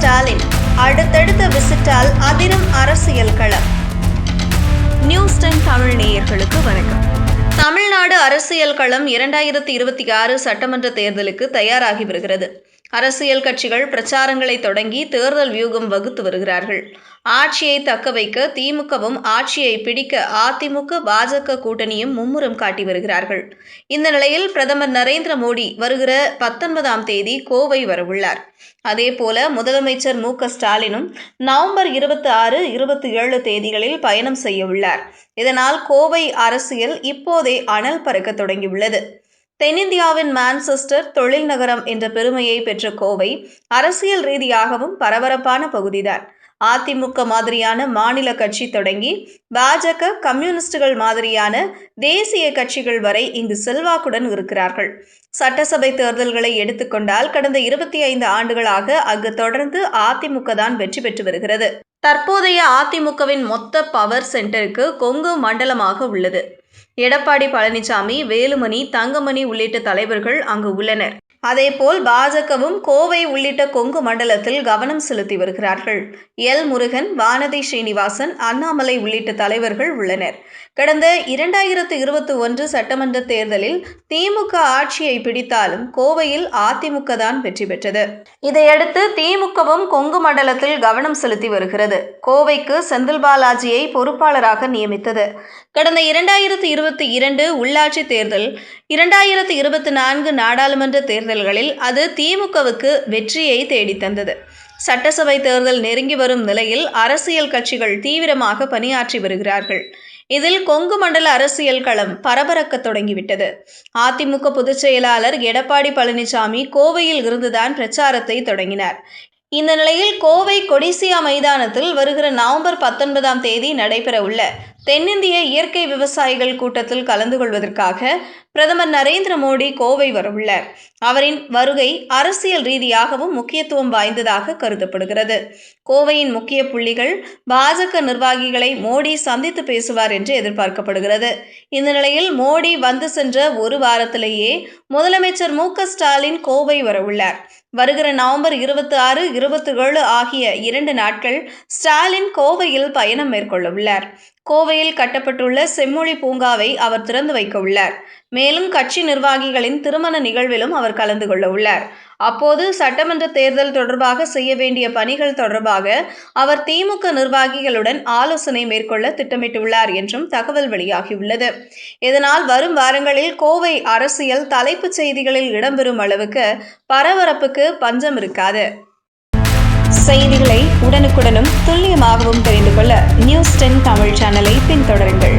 ஸ்டாலின் அடுத்தடுத்த விசிட்டால் அதிரும் அரசியல் களம். நியூஸ் 10 தமிழ் நேயர்களுக்கு வணக்கம். தமிழ்நாடு அரசியல் களம் 2026 சட்டமன்ற தேர்தலுக்கு தயாராகி வருகிறது. அரசியல் கட்சிகள் பிரச்சாரங்களை தொடங்கி தேர்தல் வியூகம் வகுத்து வருகிறார்கள். ஆட்சியை தக்க வைக்க திமுகவும் ஆட்சியை பிடிக்க அதிமுக பாஜக கூட்டணியும் மும்முரம் காட்டி வருகிறார்கள். இந்த நிலையில் பிரதமர் நரேந்திர மோடி வருகிற 19ஆம் தேதி கோவை வரவுள்ளார். அதேபோல முதலமைச்சர் மு.க.ஸ்டாலினும் நவம்பர் 26, 27 தேதிகளில் பயணம் செய்ய உள்ளார். இதனால் கோவை அரசியல் இப்போதே அனல் பறக்க தொடங்கியுள்ளது. தென்னிந்தியாவின் மான்செஸ்டர் தொழில் நகரம் என்ற பெருமையை பெற்ற கோவை அரசியல் ரீதியாகவும் பரபரப்பான பகுதிதான். அதிமுக மாதிரியான மாநில கட்சி தொடங்கி பாஜக, கம்யூனிஸ்டுகள் மாதிரியான தேசிய கட்சிகள் வரை இங்கு செல்வாக்குடன் இருக்கிறார்கள். சட்டசபை தேர்தல்களை எடுத்துக்கொண்டால் கடந்த 25 ஆண்டுகளாக அங்கு தொடர்ந்து அதிமுக தான் வெற்றி பெற்று வருகிறது. தற்போதைய அதிமுகவின் மொத்த பவர் சென்டருக்கு கொங்கு மண்டலமாக உள்ளது. எடப்பாடி பழனிசாமி, வேலுமணி, தங்கமணி உள்ளிட்ட தலைவர்கள் அங்கு உள்ளனர். அதேபோல் பாஜகவும் கோவை உள்ளிட்ட கொங்கு மண்டலத்தில் கவனம் செலுத்தி வருகிறார்கள். எல். முருகன், வானதி ஸ்ரீனிவாசன், அண்ணாமலை உள்ளிட்ட தலைவர்கள் உள்ளனர். கடந்த 2021 சட்டமன்ற தேர்தலில் திமுக ஆட்சியை பிடித்தாலும் கோவையில் அதிமுக தான் வெற்றி பெற்றது. இதையடுத்து திமுகவும் கொங்கு மண்டலத்தில் கவனம் செலுத்தி வருகிறது. கோவைக்கு செந்தில் பாலாஜியை பொறுப்பாளராக நியமித்தது. கடந்த 2022 உள்ளாட்சி தேர்தல், 2024 நாடாளுமன்ற தேர்தல்களில் அது திமுகவுக்கு வெற்றியை தேடித்தந்தது. சட்டசபை தேர்தல் நெருங்கி வரும் நிலையில் அரசியல் கட்சிகள் தீவிரமாக பணியாற்றி வருகிறார்கள். இதில் கொங்கு மண்டல அரசியல் களம் பரபரக்க தொடங்கிவிட்டது. அதிமுக பொதுச் செயலாளர் எடப்பாடி பழனிசாமி கோவையில் இருந்துதான் பிரச்சாரத்தை தொடங்கினார். இந்த நிலையில் கோவை கொடிசியா மைதானத்தில் வருகிற நவம்பர் 19ஆம் தேதி நடைபெறவுள்ள தென்னிந்திய இயற்கை விவசாயிகள் கூட்டத்தில் கலந்து கொள்வதற்காக பிரதமர் நரேந்திர மோடி கோவை வரவுள்ளார். அவரின் வருகை அரசியல் ரீதியாகவும் முக்கியத்துவம் வாய்ந்ததாக கருதப்படுகிறது. கோவையின் முக்கிய புள்ளிகள் பாஜக நிர்வாகிகளை மோடி சந்தித்து பேசுவார் என்று எதிர்பார்க்கப்படுகிறது. இந்த நிலையில் மோடி வந்து சென்ற ஒரு வாரத்திலேயே முதலமைச்சர் மு.க.ஸ்டாலின் கோவை வரவுள்ளார். வருகிற நவம்பர் 26, 27 ஆகிய 2 நாட்கள் ஸ்டாலின் கோவையில் பயணம் மேற்கொள்ள உள்ளார். கோவையில் கட்டப்பட்டுள்ள செம்மொழி பூங்காவை அவர் திறந்து வைக்க உள்ளார். மேலும் கட்சி நிர்வாகிகளின் திருமண நிகழ்விலும் அவர் கலந்து கொள்ள உள்ளார். அப்போது சட்டமன்ற தேர்தல் தொடர்பாக செய்ய வேண்டிய பணிகள் தொடர்பாக அவர் திமுக நிர்வாகிகளுடன் ஆலோசனை மேற்கொள்ள திட்டமிட்டுள்ளார் என்றும் தகவல் வெளியாகியுள்ளது. இதனால் வரும் வாரங்களில் கோவை அரசியல் தலைப்புச் செய்திகளில் இடம்பெறும் அளவுக்கு பரபரப்புக்கு பஞ்சம் இருக்காது. செய்திகளை உடனுக்குடனும் துல்லியமாகவும் தெரிந்து கொள்ள நியூஸ் 10 தமிழ் சேனலை பின்தொடருங்கள்.